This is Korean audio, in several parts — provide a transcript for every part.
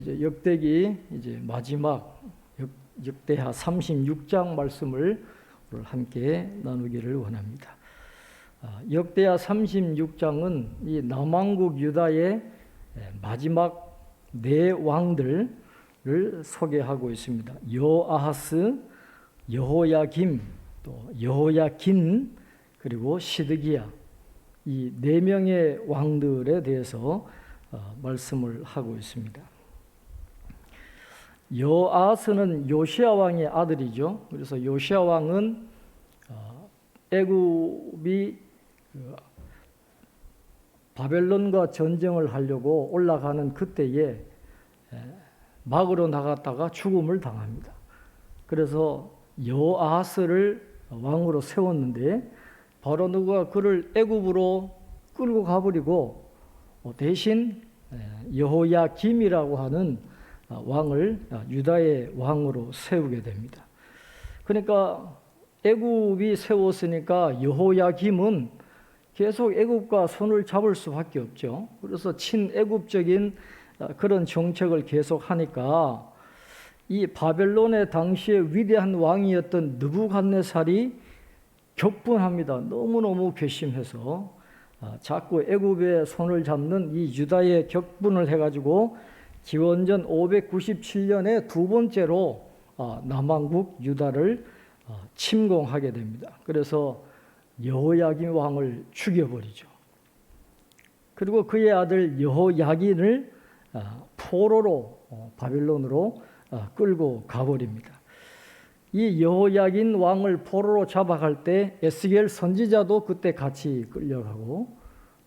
이제 역대기 마지막 역대하 36장 말씀을 오늘 함께 나누기를 원합니다. 역대하 36장은 이 남왕국 유다의 마지막 네 왕들을 소개하고 있습니다. 여호아하스, 여호야김, 또 여호야긴, 그리고 시드기야, 이 네 명의 왕들에 대해서 말씀을 하고 있습니다. 여호아하스는 요시야 왕의 아들이죠. 그래서 요시야 왕은 애굽이 바벨론과 전쟁을 하려고 올라가는 그때에 막으로 나갔다가 죽음을 당합니다. 그래서 여호아하스를 왕으로 세웠는데 바로 누가 그를 애굽으로 끌고 가버리고 대신 여호야김이라고 하는 왕을 유다의 왕으로 세우게 됩니다. 그러니까 애굽이 세웠으니까 여호야김은 계속 애굽과 손을 잡을 수밖에 없죠. 그래서 친애굽적인 그런 정책을 계속 하니까 이 바벨론의 당시에 위대한 왕이었던 느부갓네살이 격분합니다. 너무너무 괘씸해서 자꾸 애굽의 손을 잡는 이 유다의 격분을 해가지고 기원전 597년에 두 번째로 남왕국 유다를 침공하게 됩니다. 그래서 여호야김 왕을 죽여버리죠. 그리고 그의 아들 여호야긴을 포로로 바벨론으로 끌고 가버립니다. 이 여호야긴 왕을 포로로 잡아갈 때 에스겔 선지자도 그때 같이 끌려가고,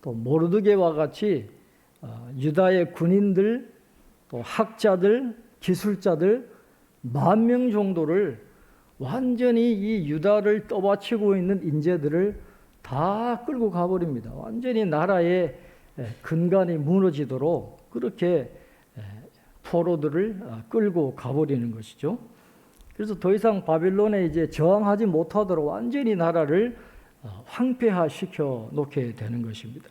또 모르드게와 같이 유다의 군인들, 또 학자들, 기술자들 10,000명 정도를 완전히 이 유다를 떠받치고 있는 인재들을 다 끌고 가버립니다. 완전히 나라의 근간이 무너지도록 그렇게 포로들을 끌고 가버리는 것이죠. 그래서 더 이상 바벨론에 저항하지 못하도록 완전히 나라를 황폐화시켜 놓게 되는 것입니다.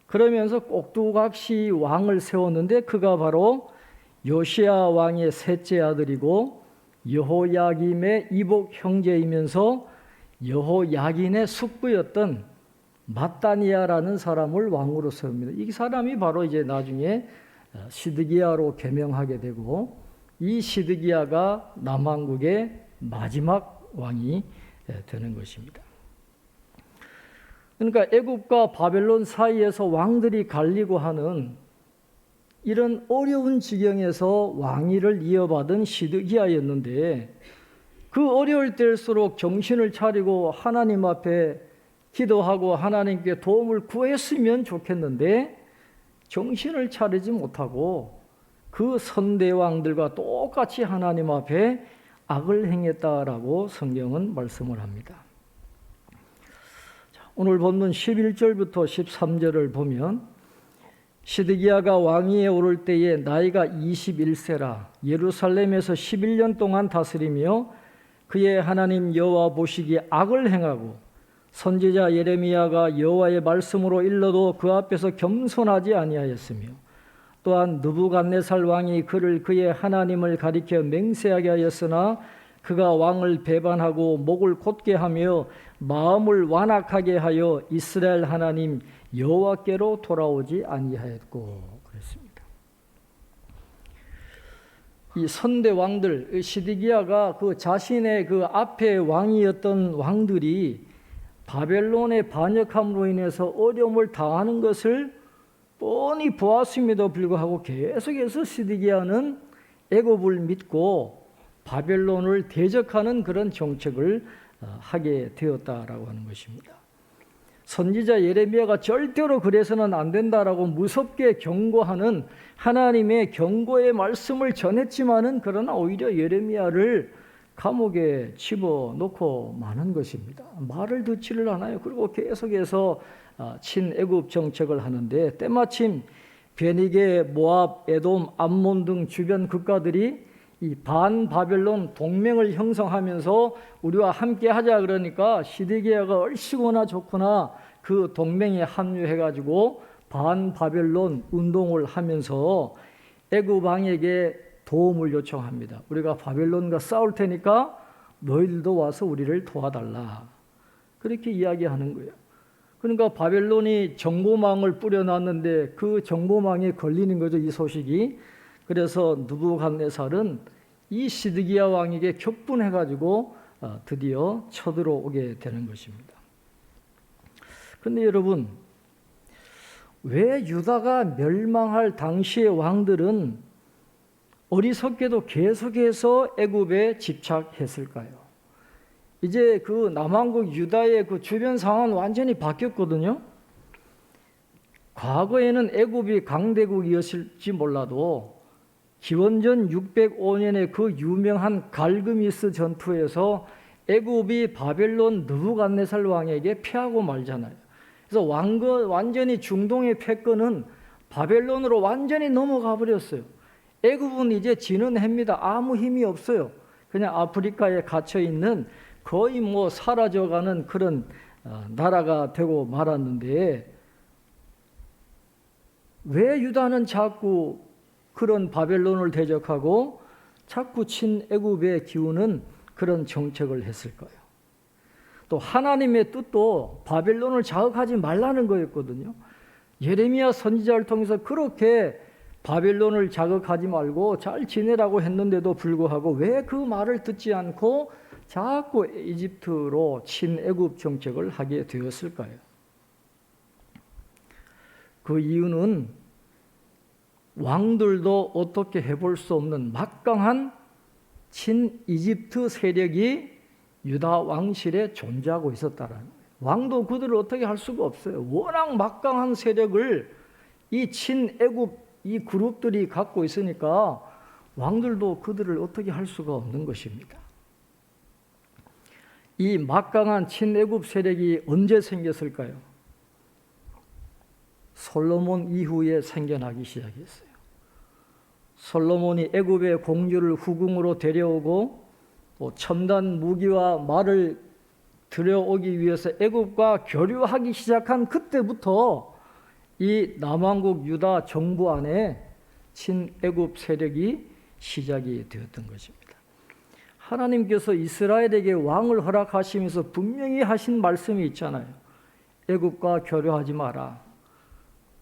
그러면서 꼭두각시 왕을 세웠는데 그가 바로 요시야 왕의 셋째 아들이고 여호야김의 이복 형제이면서 여호야긴의 숙부였던 마따니아라는 사람을 왕으로 세웁니다. 이 사람이 바로 나중에 시드기야로 개명하게 되고, 이 시드기야가 남왕국의 마지막 왕이 되는 것입니다. 그러니까 애굽과 바벨론 사이에서 왕들이 갈리고 하는 이런 어려운 지경에서 왕위를 이어받은 시드기야였는데, 그 어려울 때일수록 정신을 차리고 하나님 앞에 기도하고 하나님께 도움을 구했으면 좋겠는데 정신을 차리지 못하고 그 선대왕들과 똑같이 하나님 앞에 악을 행했다라고 성경은 말씀을 합니다. 오늘 본문 11절부터 13절을 보면, 시드기야가 왕위에 오를 때에 나이가 21세라 예루살렘에서 11년 동안 다스리며 그의 하나님 여호와 보시기에 악을 행하고 선지자 예레미야가 여호와의 말씀으로 일러도 그 앞에서 겸손하지 아니하였으며, 또한 느부갓네살 왕이 그를 그의 하나님을 가리켜 맹세하게 하였으나 그가 왕을 배반하고 목을 곧게 하며 마음을 완악하게 하여 이스라엘 하나님 여호와께로 돌아오지 아니하였고 그랬습니다. 이 선대 왕들, 시드기야가 그 자신의 그 앞에 왕이었던 왕들이 바벨론의 반역함으로 인해서 어려움을 당하는 것을 뻔히 보았음에도 불구하고 계속해서 시드기야는 애굽을 믿고 바벨론을 대적하는 그런 정책을 하게 되었다라고 하는 것입니다. 선지자 예레미야가 절대로 그래서는 안 된다라고 무섭게 경고하는 하나님의 경고의 말씀을 전했지만은 그러나 오히려 예레미야를 감옥에 집어넣고 마는 것입니다. 말을 듣지를 않아요. 그리고 계속해서 친애굽 정책을 하는데, 때마침 베니게, 모압, 에돔, 암몬 등 주변 국가들이 이 반바벨론 동맹을 형성하면서 우리와 함께 하자 그러니까 시드기야가 얼씨구나 좋구나 그 동맹에 합류해가지고 반바벨론 운동을 하면서 애굽 왕에게 도움을 요청합니다. 우리가 바벨론과 싸울 테니까 너희들도 와서 우리를 도와달라. 그렇게 이야기하는 거예요. 그러니까 바벨론이 정보망을 뿌려놨는데 그 정보망에 걸리는 거죠, 이 소식이. 그래서 느부갓네살은 이 시드기야 왕에게 격분해가지고 드디어 쳐들어오게 되는 것입니다. 그런데 여러분, 왜 유다가 멸망할 당시의 왕들은 어리석게도 계속해서 애굽에 집착했을까요? 이제 그 남왕국 유다의 그 주변 상황은 완전히 바뀌었거든요. 과거에는 애굽이 강대국이었을지 몰라도 기원전 605년의 그 유명한 갈그미스 전투에서 애굽이 바벨론 느부갓네살 왕에게 패하고 말잖아요. 그래서 완전히 중동의 패권은 바벨론으로 완전히 넘어가 버렸어요. 애굽은 이제 지는 해입니다. 아무 힘이 없어요. 그냥 아프리카에 갇혀 있는 거의 사라져가는 그런 나라가 되고 말았는데, 왜 유다는 자꾸 그런 바벨론을 대적하고 자꾸 친애굽에 기우는 그런 정책을 했을까요? 또 하나님의 뜻도 바벨론을 자극하지 말라는 거였거든요. 예레미야 선지자를 통해서 그렇게 바벨론을 자극하지 말고 잘 지내라고 했는데도 불구하고 왜 그 말을 듣지 않고 자꾸 이집트로 친애굽 정책을 하게 되었을까요? 그 이유는 왕들도 어떻게 해볼 수 없는 막강한 친이집트 세력이 유다 왕실에 존재하고 있었다라는 거예요. 왕도 그들을 어떻게 할 수가 없어요. 워낙 막강한 세력을 이 친애굽 이 그룹들이 갖고 있으니까 왕들도 그들을 어떻게 할 수가 없는 것입니다. 이 막강한 친애굽 세력이 언제 생겼을까요? 솔로몬 이후에 생겨나기 시작했어요. 솔로몬이 애굽의 공주를 후궁으로 데려오고 또 첨단 무기와 말을 들여오기 위해서 애굽과 교류하기 시작한 그때부터 이 남왕국 유다 정부 안에 친애굽 세력이 시작이 되었던 것입니다. 하나님께서 이스라엘에게 왕을 허락하시면서 분명히 하신 말씀이 있잖아요. 애굽과 교류하지 마라.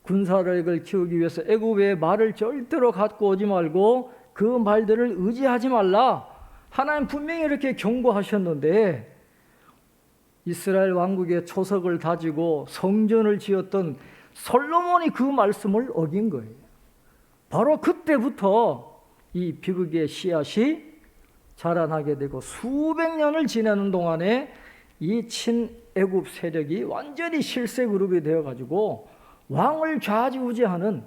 군사력을 키우기 위해서 애굽의 말을 절대로 갖고 오지 말고 그 말들을 의지하지 말라. 하나님 분명히 이렇게 경고하셨는데 이스라엘 왕국의 초석을 다지고 성전을 지었던 솔로몬이 그 말씀을 어긴 거예요. 바로 그때부터 이 비극의 씨앗이 자라나게 되고 수백 년을 지나는 동안에 이 친애굽 세력이 완전히 실세 그룹이 되어가지고 왕을 좌지우지하는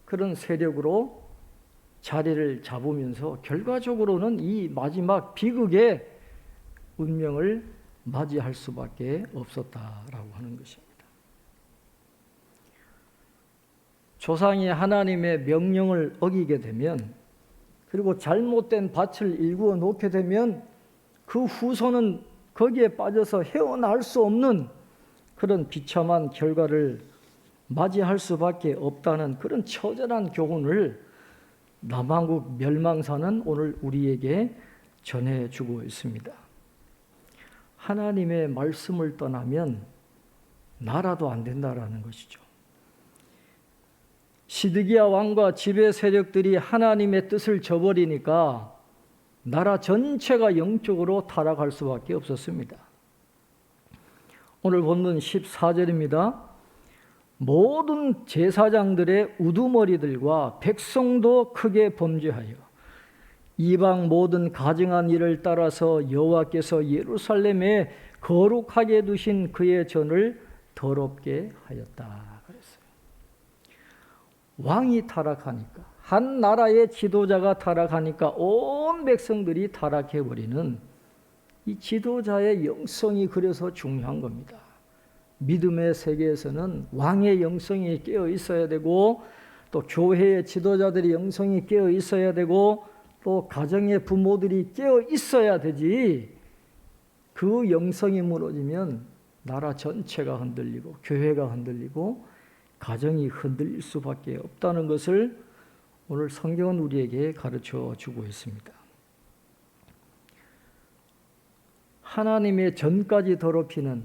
그런 세력으로 자리를 잡으면서 결과적으로는 이 마지막 비극의 운명을 맞이할 수밖에 없었다라고 하는 것입니다. 조상이 하나님의 명령을 어기게 되면, 그리고 잘못된 밭을 일구어 놓게 되면 그 후손은 거기에 빠져서 헤어나올 수 없는 그런 비참한 결과를 맞이할 수밖에 없다는 그런 처절한 교훈을 남왕국 멸망사는 오늘 우리에게 전해주고 있습니다. 하나님의 말씀을 떠나면 나라도 안 된다라는 것이죠. 시드기야 왕과 지배 세력들이 하나님의 뜻을 저버리니까 나라 전체가 영적으로 타락할 수밖에 없었습니다. 오늘 본문 14절입니다. 모든 제사장들의 우두머리들과 백성도 크게 범죄하여 이방 모든 가증한 일을 따라서 여호와께서 예루살렘에 거룩하게 두신 그의 전을 더럽게 하였다 그랬어요. 왕이 타락하니까, 한 나라의 지도자가 타락하니까 온 백성들이 타락해버리는 이 지도자의 영성이 그래서 중요한 겁니다. 믿음의 세계에서는 왕의 영성이 깨어 있어야 되고, 또 교회의 지도자들의 영성이 깨어 있어야 되고, 또 가정의 부모들이 깨어 있어야 되지. 그 영성이 무너지면 나라 전체가 흔들리고 교회가 흔들리고 가정이 흔들릴 수밖에 없다는 것을 오늘 성경은 우리에게 가르쳐 주고 있습니다. 하나님의 전까지 더럽히는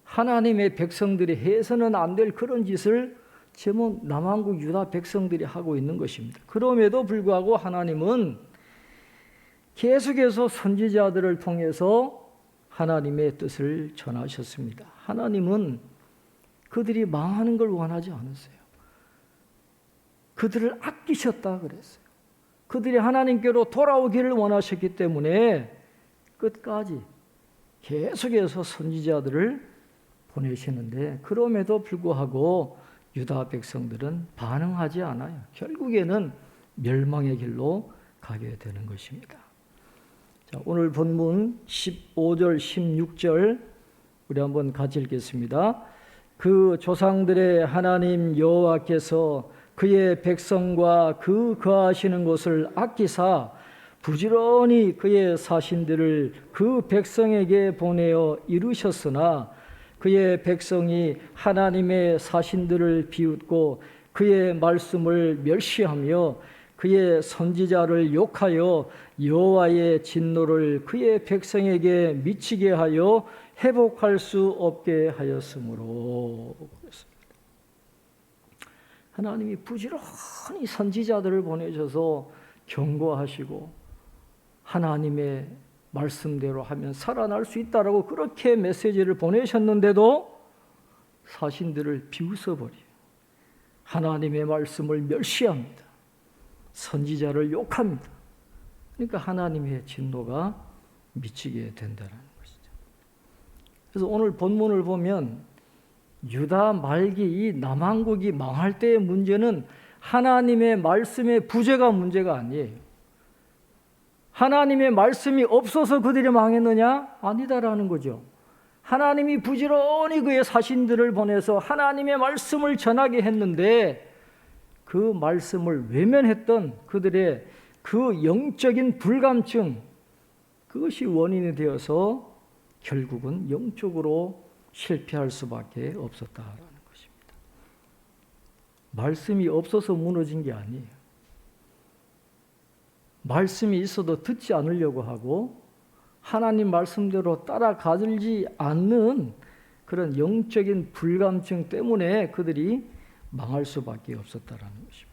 하나님의 백성들이 해서는 안 될 그런 짓을 지금 남한국 유다 백성들이 하고 있는 것입니다. 그럼에도 불구하고 하나님은 계속해서 선지자들을 통해서 하나님의 뜻을 전하셨습니다. 하나님은 그들이 망하는 걸 원하지 않으세요. 그들을 아끼셨다 그랬어요. 그들이 하나님께로 돌아오기를 원하셨기 때문에 끝까지 계속해서 선지자들을 보내시는데, 그럼에도 불구하고 유다 백성들은 반응하지 않아요. 결국에는 멸망의 길로 가게 되는 것입니다. 자, 오늘 본문 15절 16절 우리 한번 같이 읽겠습니다. 그 조상들의 하나님 여호와께서 그의 백성과 그 거하시는 곳을 아끼사 부지런히 그의 사신들을 그 백성에게 보내어 이루셨으나 그의 백성이 하나님의 사신들을 비웃고 그의 말씀을 멸시하며 그의 선지자를 욕하여 여호와의 진노를 그의 백성에게 미치게 하여 회복할 수 없게 하였으므로. 하나님이 부지런히 선지자들을 보내셔서 경고하시고 하나님의 말씀대로 하면 살아날 수 있다라고 그렇게 메시지를 보내셨는데도 사신들을 비웃어버려요. 하나님의 말씀을 멸시합니다. 선지자를 욕합니다. 그러니까 하나님의 진노가 미치게 된다는 것이죠. 그래서 오늘 본문을 보면 유다 말기 이 남한국이 망할 때의 문제는 하나님의 말씀의 부재가 문제가 아니에요. 하나님의 말씀이 없어서 그들이 망했느냐? 아니다라는 거죠. 하나님이 부지런히 그의 사신들을 보내서 하나님의 말씀을 전하게 했는데 그 말씀을 외면했던 그들의 그 영적인 불감증, 그것이 원인이 되어서 결국은 영적으로 실패할 수밖에 없었다라는 것입니다. 말씀이 없어서 무너진 게 아니에요. 말씀이 있어도 듣지 않으려고 하고 하나님 말씀대로 따라가지 않는 그런 영적인 불감증 때문에 그들이 망할 수밖에 없었다라는 것입니다.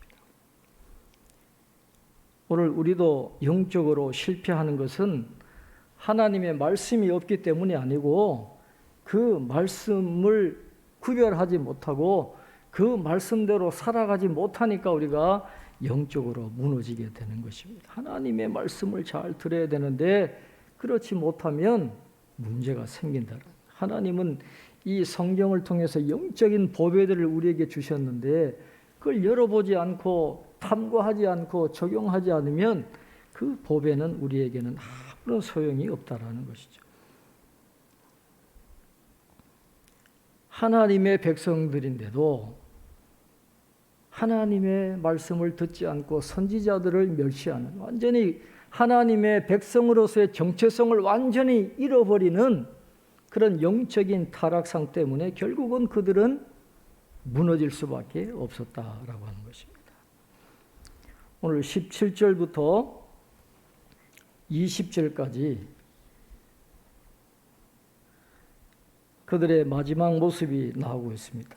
오늘 우리도 영적으로 실패하는 것은 하나님의 말씀이 없기 때문이 아니고 그 말씀을 구별하지 못하고 그 말씀대로 살아가지 못하니까 우리가 영적으로 무너지게 되는 것입니다. 하나님의 말씀을 잘 들어야 되는데 그렇지 못하면 문제가 생긴다. 하나님은 이 성경을 통해서 영적인 보배들을 우리에게 주셨는데 그걸 열어보지 않고 탐구하지 않고 적용하지 않으면 그 보배는 우리에게는 아무런 소용이 없다라는 것이죠. 하나님의 백성들인데도 하나님의 말씀을 듣지 않고 선지자들을 멸시하는, 완전히 하나님의 백성으로서의 정체성을 완전히 잃어버리는 그런 영적인 타락상 때문에 결국은 그들은 무너질 수밖에 없었다라고 하는 것입니다. 오늘 17절부터 20절까지 그들의 마지막 모습이 나오고 있습니다.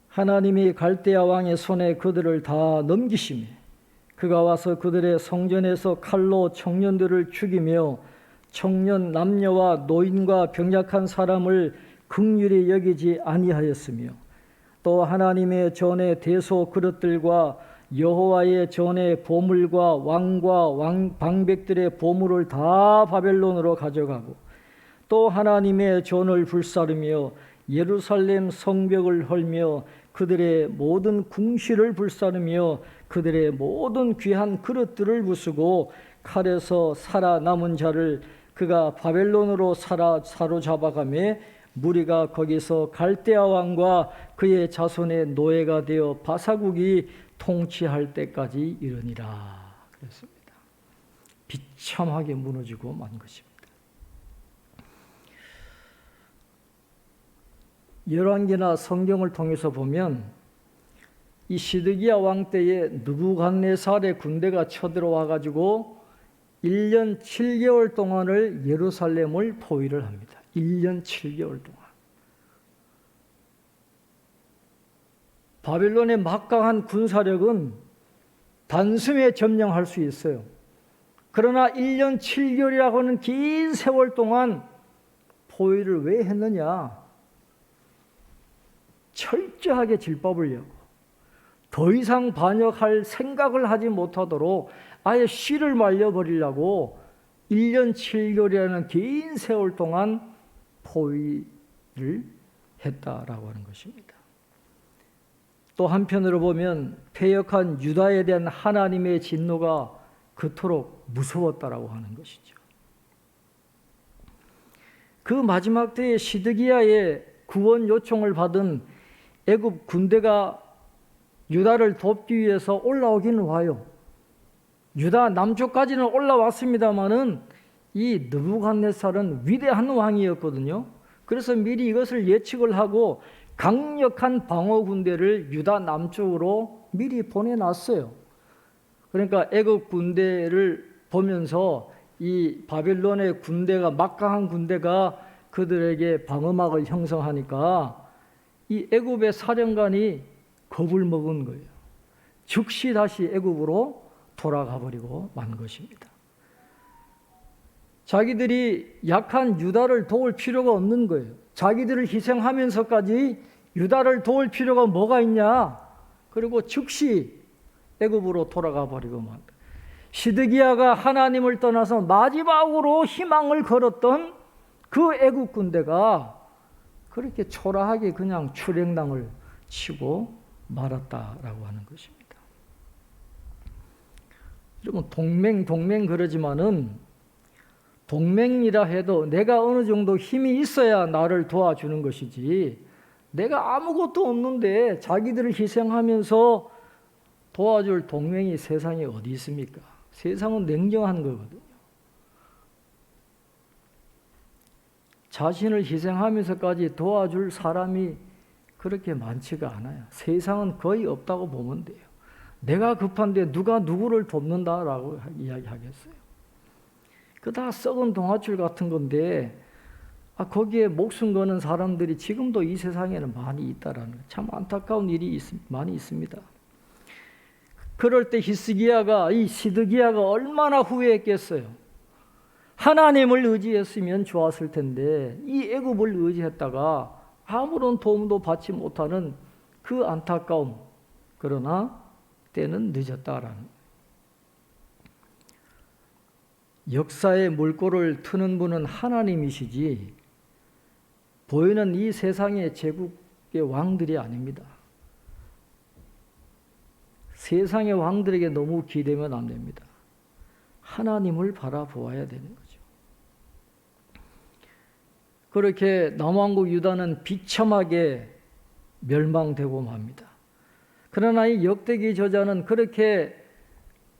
하나님이 갈대아 왕의 손에 그들을 다 넘기시매 그가 와서 그들의 성전에서 칼로 청년들을 죽이며 청년 남녀와 노인과 병약한 사람을 긍휼히 여기지 아니하였으며 또 하나님의 전의 대소 그릇들과 여호와의 전의 보물과 왕과 방백들의 보물을 다 바벨론으로 가져가고 또 하나님의 전을 불사르며 예루살렘 성벽을 헐며 그들의 모든 궁실을 불사르며 그들의 모든 귀한 그릇들을 부수고 칼에서 살아남은 자를 그가 바벨론으로 사로잡아가며 무리가 거기서 갈대아 왕과 그의 자손의 노예가 되어 바사국이 통치할 때까지 이르니라 그랬습니다. 비참하게 무너지고 만 것입니다. 열왕기나 성경을 통해서 보면 이 시드기야 왕 때에 느부갓네살의 군대가 쳐들어와 가지고 1년 7개월 동안을 예루살렘을 포위를 합니다. 1년 7개월 동안. 바벨론의 막강한 군사력은 단숨에 점령할 수 있어요. 그러나 1년 7개월이라고 하는 긴 세월 동안 포위를 왜 했느냐? 철저하게 질법을 여고 더 이상 반역할 생각을 하지 못하도록 아예 씨를 말려버리려고 1년 7개월이라는 긴 세월 동안 포위를 했다라고 하는 것입니다. 또 한편으로 보면 패역한 유다에 대한 하나님의 진노가 그토록 무서웠다라고 하는 것이죠. 그 마지막 때에 시드기야의 구원 요청을 받은 애굽 군대가 유다를 돕기 위해서 올라오기는 와요. 유다 남쪽까지는 올라왔습니다마는 이 느부갓네살은 위대한 왕이었거든요. 그래서 미리 이것을 예측을 하고 강력한 방어 군대를 유다 남쪽으로 미리 보내놨어요. 그러니까 애굽 군대를 보면서 이 바벨론의 군대가 막강한 군대가 그들에게 방어막을 형성하니까 이 애굽의 사령관이 겁을 먹은 거예요. 즉시 다시 애굽으로 돌아가 버리고 만 것입니다. 자기들이 약한 유다를 도울 필요가 없는 거예요. 자기들을 희생하면서까지 유다를 도울 필요가 뭐가 있냐? 그리고 즉시 애굽으로 돌아가 버리고 만. 시드기야가 하나님을 떠나서 마지막으로 희망을 걸었던 그 애굽 군대가 그렇게 초라하게 그냥 출행당을 치고 말았다라고 하는 것입니다. 여러분 동맹 그러지만은 동맹이라 해도 내가 어느 정도 힘이 있어야 나를 도와주는 것이지 내가 아무것도 없는데 자기들을 희생하면서 도와줄 동맹이 세상에 어디 있습니까? 세상은 냉정한 거거든요. 자신을 희생하면서까지 도와줄 사람이 그렇게 많지가 않아요. 세상은 거의 없다고 보면 돼요. 내가 급한데 누가 누구를 돕는다라고 이야기하겠어요. 그 다 썩은 동아줄 같은 건데 거기에 목숨 거는 사람들이 지금도 이 세상에는 많이 있다라는 참 안타까운 일이 많이 있습니다. 그럴 때 이 시드기야가 얼마나 후회했겠어요. 하나님을 의지했으면 좋았을 텐데 이 애굽을 의지했다가 아무런 도움도 받지 못하는 그 안타까움. 그러나 때는 늦었다라는. 역사의 물꼬를 트는 분은 하나님이시지 보이는 이 세상의 제국의 왕들이 아닙니다. 세상의 왕들에게 너무 기대면 안 됩니다. 하나님을 바라보아야 되는 거죠. 그렇게 남왕국 유다는 비참하게 멸망되고 맙니다. 그러나 이 역대기 저자는 그렇게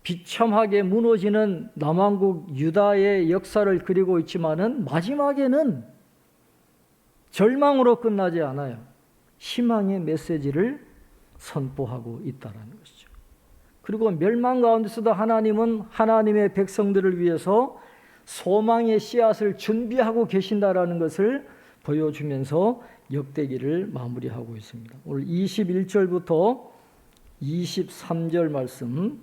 비참하게 무너지는 남왕국 유다의 역사를 그리고 있지만은 마지막에는 절망으로 끝나지 않아요. 희망의 메시지를 선포하고 있다는 것이죠. 그리고 멸망 가운데서도 하나님은 하나님의 백성들을 위해서 소망의 씨앗을 준비하고 계신다라는 것을 보여주면서 역대기를 마무리하고 있습니다. 오늘 21절부터 23절 말씀,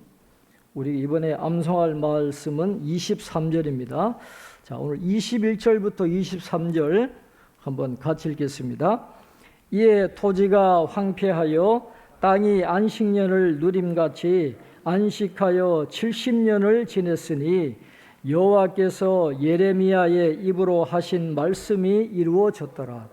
우리 이번에 암송할 말씀은 23절입니다. 자, 오늘 21절부터 23절 한번 같이 읽겠습니다. 이에 토지가 황폐하여 땅이 안식년을 누림같이 안식하여 70년을 지냈으니 여호와께서 예레미야의 입으로 하신 말씀이 이루어졌더라.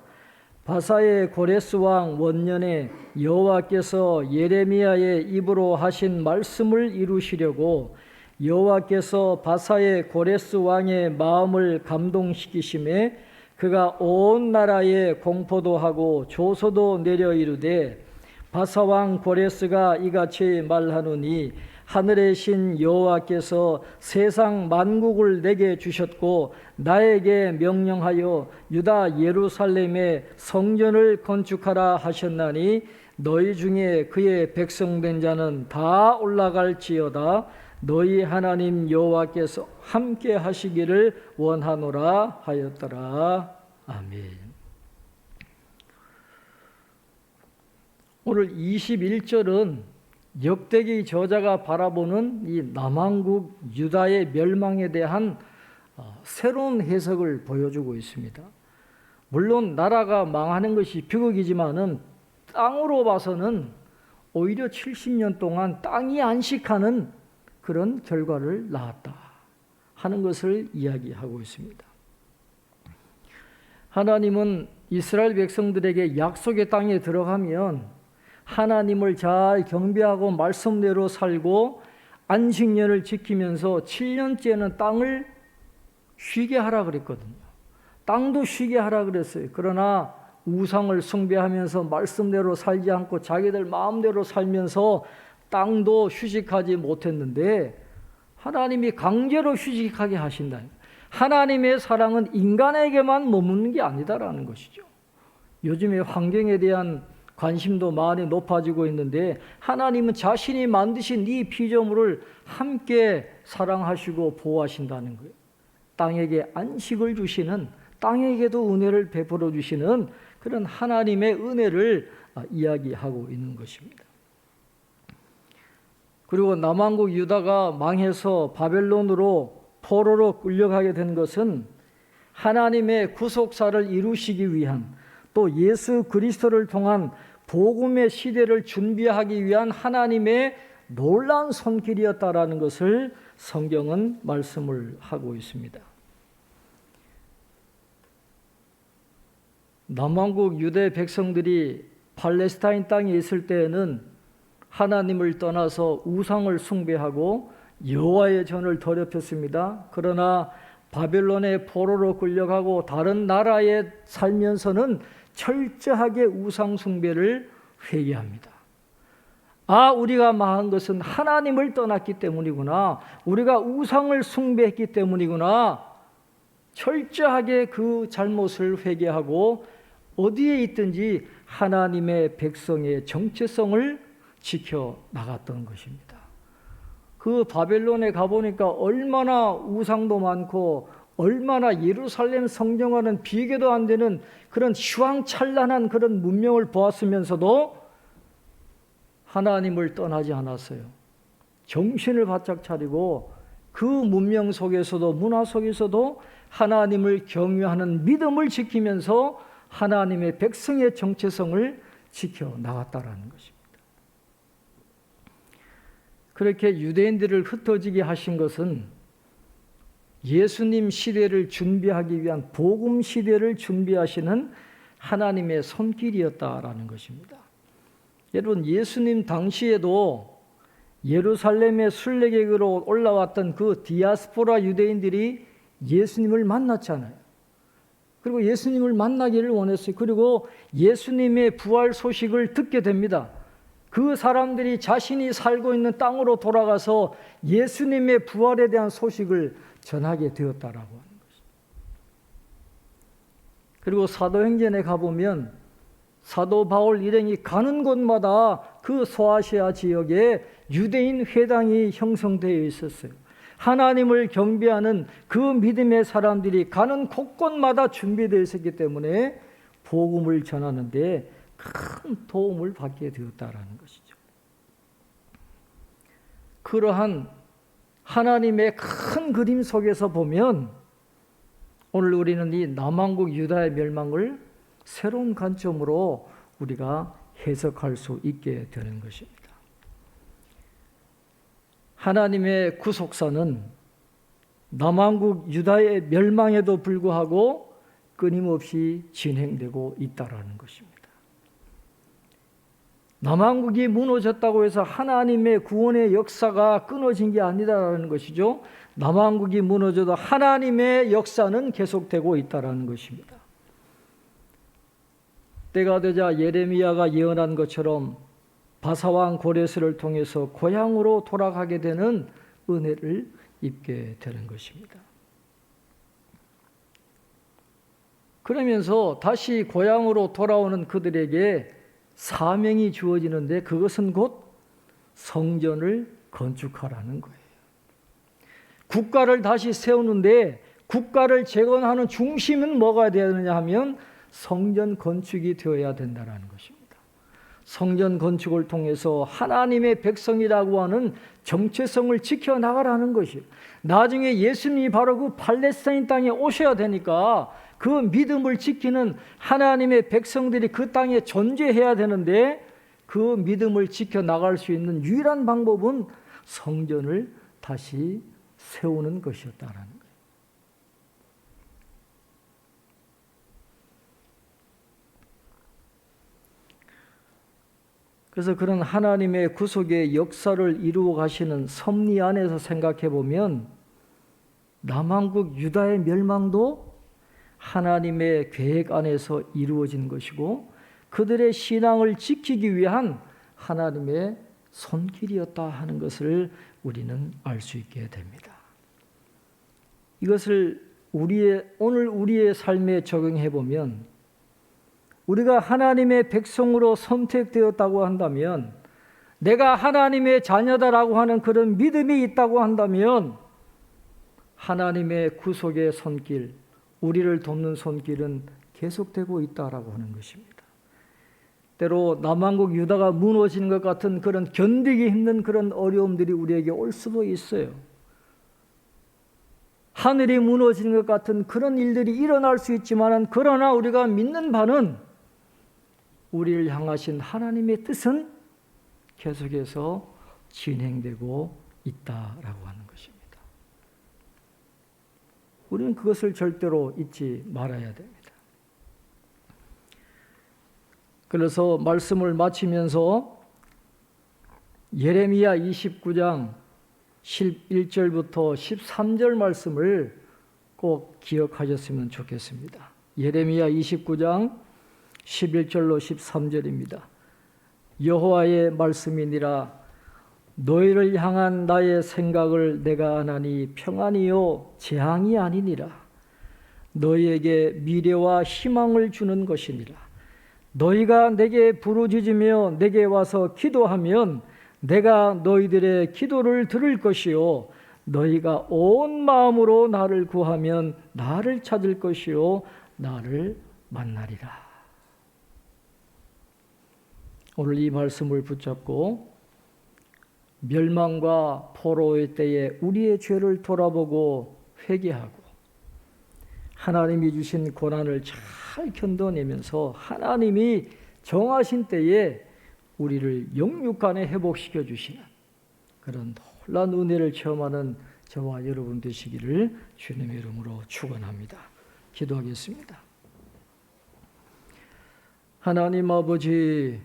바사의 고레스 왕 원년에 여호와께서 예레미야의 입으로 하신 말씀을 이루시려고 여호와께서 바사의 고레스 왕의 마음을 감동시키심에 그가 온 나라에 공포도 하고 조소도 내려 이르되 바사 왕 고레스가 이같이 말하노니 하늘의 신 여호와께서 세상 만국을 내게 주셨고 나에게 명령하여 유다 예루살렘에 성전을 건축하라 하셨나니 너희 중에 그의 백성된 자는 다 올라갈지어다. 너희 하나님 여호와께서 함께 하시기를 원하노라 하였더라. 아멘. 오늘 21절은 역대기 저자가 바라보는 이 남왕국 유다의 멸망에 대한 새로운 해석을 보여주고 있습니다. 물론 나라가 망하는 것이 비극이지만은 땅으로 봐서는 오히려 70년 동안 땅이 안식하는 그런 결과를 낳았다 하는 것을 이야기하고 있습니다. 하나님은 이스라엘 백성들에게 약속의 땅에 들어가면 하나님을 잘 경배하고 말씀대로 살고 안식년을 지키면서 7년째는 땅을 쉬게 하라 그랬거든요. 땅도 쉬게 하라 그랬어요. 그러나 우상을 숭배하면서 말씀대로 살지 않고 자기들 마음대로 살면서 땅도 휴식하지 못했는데 하나님이 강제로 휴식하게 하신다. 하나님의 사랑은 인간에게만 머무는 게 아니다라는 것이죠. 요즘에 환경에 대한 관심도 많이 높아지고 있는데 하나님은 자신이 만드신 이 피조물을 함께 사랑하시고 보호하신다는 거예요. 땅에게 안식을 주시는, 땅에게도 은혜를 베풀어 주시는 그런 하나님의 은혜를 이야기하고 있는 것입니다. 그리고 남왕국 유다가 망해서 바벨론으로 포로로 끌려가게 된 것은 하나님의 구속사를 이루시기 위한, 또 예수 그리스도를 통한 복음의 시대를 준비하기 위한 하나님의 놀라운 손길이었다라는 것을 성경은 말씀을 하고 있습니다. 남왕국 유대 백성들이 팔레스타인 땅에 있을 때에는 하나님을 떠나서 우상을 숭배하고 여호와의 전을 더럽혔습니다. 그러나 바벨론의 포로로 끌려가고 다른 나라에 살면서는 철저하게 우상 숭배를 회개합니다. 아, 우리가 망한 것은 하나님을 떠났기 때문이구나. 우리가 우상을 숭배했기 때문이구나. 철저하게 그 잘못을 회개하고 어디에 있든지 하나님의 백성의 정체성을 지켜 나갔던 것입니다. 그 바벨론에 가보니까 얼마나 우상도 많고 얼마나 예루살렘 성경과는 비교도 안 되는 그런 휘황찬란한 그런 문명을 보았으면서도 하나님을 떠나지 않았어요. 정신을 바짝 차리고 그 문명 속에서도, 문화 속에서도 하나님을 경외하는 믿음을 지키면서 하나님의 백성의 정체성을 지켜 나갔다라는 것입니다. 그렇게 유대인들을 흩어지게 하신 것은 예수님 시대를 준비하기 위한, 복음 시대를 준비하시는 하나님의 손길이었다라는 것입니다. 여러분, 예수님 당시에도 예루살렘의 순례객으로 올라왔던 그 디아스포라 유대인들이 예수님을 만났잖아요. 그리고 예수님을 만나기를 원했어요. 그리고 예수님의 부활 소식을 듣게 됩니다. 그 사람들이 자신이 살고 있는 땅으로 돌아가서 예수님의 부활에 대한 소식을 전하게 되었다라고 하는 것입니다. 그리고 사도행전에 가보면 사도 바울 일행이 가는 곳마다 그 소아시아 지역에 유대인 회당이 형성되어 있었어요. 하나님을 경배하는 그 믿음의 사람들이 가는 곳곳마다 준비되어 있었기 때문에 복음을 전하는데 큰 도움을 받게 되었다라는 것이죠. 그러한 하나님의 큰 그림 속에서 보면 오늘 우리는 이 남왕국 유다의 멸망을 새로운 관점으로 우리가 해석할 수 있게 되는 것입니다. 하나님의 구속사는 남왕국 유다의 멸망에도 불구하고 끊임없이 진행되고 있다라는 것입니다. 남왕국이 무너졌다고 해서 하나님의 구원의 역사가 끊어진 게 아니다라는 것이죠. 남왕국이 무너져도 하나님의 역사는 계속되고 있다라는 것입니다. 때가 되자 예레미야가 예언한 것처럼 바사왕 고레스를 통해서 고향으로 돌아가게 되는 은혜를 입게 되는 것입니다. 그러면서 다시 고향으로 돌아오는 그들에게 사명이 주어지는데 그것은 곧 성전을 건축하라는 거예요. 국가를 다시 세우는데 국가를 재건하는 중심은 뭐가 되느냐 하면 성전 건축이 되어야 된다는 것입니다. 성전 건축을 통해서 하나님의 백성이라고 하는 정체성을 지켜나가라는 것이에요. 나중에 예수님이 바로 그 팔레스타인 땅에 오셔야 되니까 그 믿음을 지키는 하나님의 백성들이 그 땅에 존재해야 되는데 그 믿음을 지켜나갈 수 있는 유일한 방법은 성전을 다시 세우는 것이었다는 거예요. 그래서 그런 하나님의 구속의 역사를 이루어 가시는 섭리 안에서 생각해 보면 남한국 유다의 멸망도 하나님의 계획 안에서 이루어진 것이고 그들의 신앙을 지키기 위한 하나님의 손길이었다 하는 것을 우리는 알 수 있게 됩니다. 이것을 오늘 우리의 삶에 적용해 보면 우리가 하나님의 백성으로 선택되었다고 한다면, 내가 하나님의 자녀다라고 하는 그런 믿음이 있다고 한다면 하나님의 구속의 손길, 우리를 돕는 손길은 계속되고 있다라고 하는 것입니다. 때로 남한국 유다가 무너지는 것 같은 그런 견디기 힘든 그런 어려움들이 우리에게 올 수도 있어요. 하늘이 무너지는 것 같은 그런 일들이 일어날 수 있지만, 그러나 우리가 믿는 바는 우리를 향하신 하나님의 뜻은 계속해서 진행되고 있다라고 하는 것입니다. 우리는 그것을 절대로 잊지 말아야 됩니다. 그래서 말씀을 마치면서 예레미야 29장 11절부터 13절 말씀을 꼭 기억하셨으면 좋겠습니다. 예레미야 29장 11절로 13절입니다. 여호와의 말씀이니라. 너희를 향한 나의 생각을 내가 아나니 평안이요 재앙이 아니니라. 너희에게 미래와 희망을 주는 것이니라. 너희가 내게 부르짖으며 내게 와서 기도하면 내가 너희들의 기도를 들을 것이요 너희가 온 마음으로 나를 구하면 나를 찾을 것이요 나를 만나리라. 오늘 이 말씀을 붙잡고 멸망과 포로의 때에 우리의 죄를 돌아보고 회개하고 하나님이 주신 고난을 잘 견뎌내면서 하나님이 정하신 때에 우리를 영육간에 회복시켜 주시는 그런 놀라운 은혜를 체험하는 저와 여러분 되시기를 주님의 이름으로 축원합니다. 기도하겠습니다. 하나님 아버지,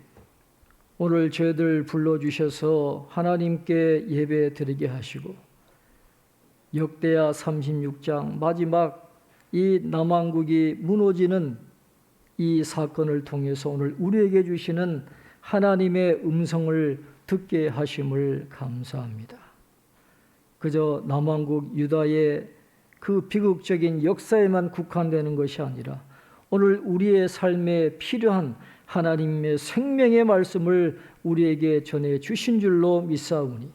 오늘 저희들 불러주셔서 하나님께 예배 드리게 하시고 역대하 36장 마지막 이 남한국이 무너지는 이 사건을 통해서 오늘 우리에게 주시는 하나님의 음성을 듣게 하심을 감사합니다. 그저 남한국 유다의 그 비극적인 역사에만 국한되는 것이 아니라 오늘 우리의 삶에 필요한 하나님의 생명의 말씀을 우리에게 전해 주신 줄로 믿사오니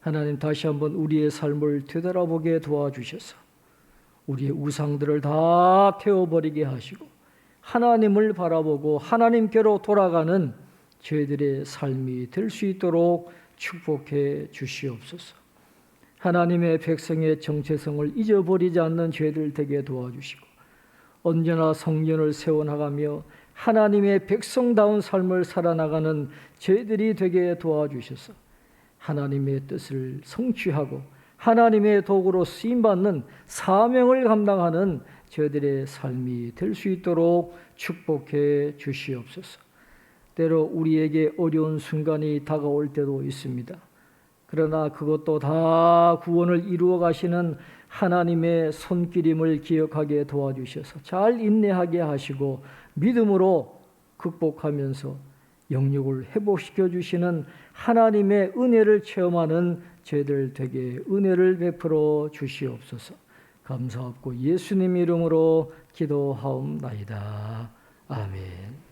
하나님 다시 한번 우리의 삶을 되돌아보게 도와주셔서 우리의 우상들을 다 태워버리게 하시고 하나님을 바라보고 하나님께로 돌아가는 저희들의 삶이 될 수 있도록 축복해 주시옵소서. 하나님의 백성의 정체성을 잊어버리지 않는 저희들 되게 도와주시고 언제나 성전을 세워나가며 하나님의 백성다운 삶을 살아나가는 저희들이 되게 도와주셔서 하나님의 뜻을 성취하고 하나님의 도구로 쓰임받는 사명을 감당하는 저희들의 삶이 될 수 있도록 축복해 주시옵소서. 때로 우리에게 어려운 순간이 다가올 때도 있습니다. 그러나 그것도 다 구원을 이루어 가시는 하나님의 손길임을 기억하게 도와주셔서 잘 인내하게 하시고 믿음으로 극복하면서 영육을 회복시켜 주시는 하나님의 은혜를 체험하는 저희들 되게 은혜를 베풀어 주시옵소서. 감사하고 예수님 이름으로 기도하옵나이다. 아멘.